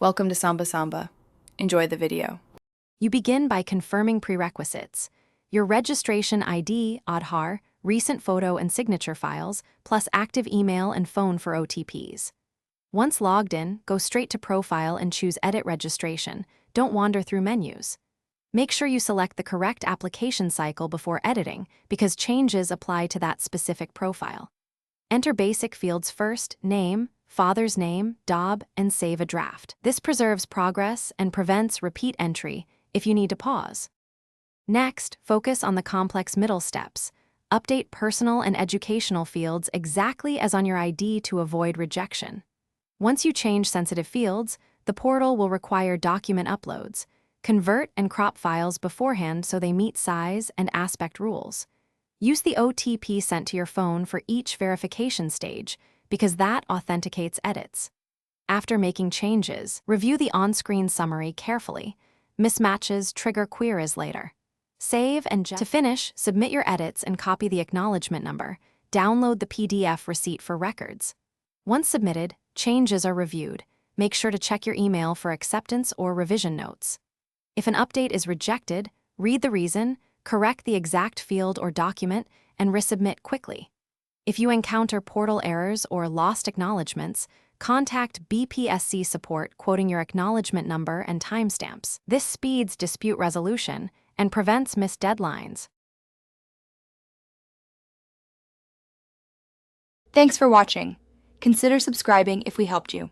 Welcome to Samba Samba. Enjoy the video. You begin by confirming prerequisites: your registration ID, Aadhaar, recent photo and signature files, plus active email and phone for OTPs. Once logged in, go straight to Profile and choose Edit Registration. Don't wander through menus. Make sure you select the correct application cycle before editing, because changes apply to that specific profile. Enter basic fields first: name, father's name, DOB, and save a draft. This preserves progress and prevents repeat entry if you need to pause. Next, focus on the complex middle steps. Update personal and educational fields exactly as on your ID to avoid rejection. Once you change sensitive fields, the portal will require document uploads. Convert and crop files beforehand so they meet size and aspect rules. Use the OTP sent to your phone for each verification stage, because that authenticates edits. After making changes, review the on-screen summary carefully. Mismatches trigger queries later. Save and to finish, submit your edits and copy the acknowledgement number. Download the PDF receipt for records. Once submitted, changes are reviewed. Make sure to check your email for acceptance or revision notes. If an update is rejected, read the reason, correct the exact field or document, and resubmit quickly. If you encounter portal errors or lost acknowledgements, contact Bpsc support quoting your acknowledgement number and timestamps. This speeds dispute resolution and prevents missed deadlines. Thanks for watching. Consider subscribing if we helped you.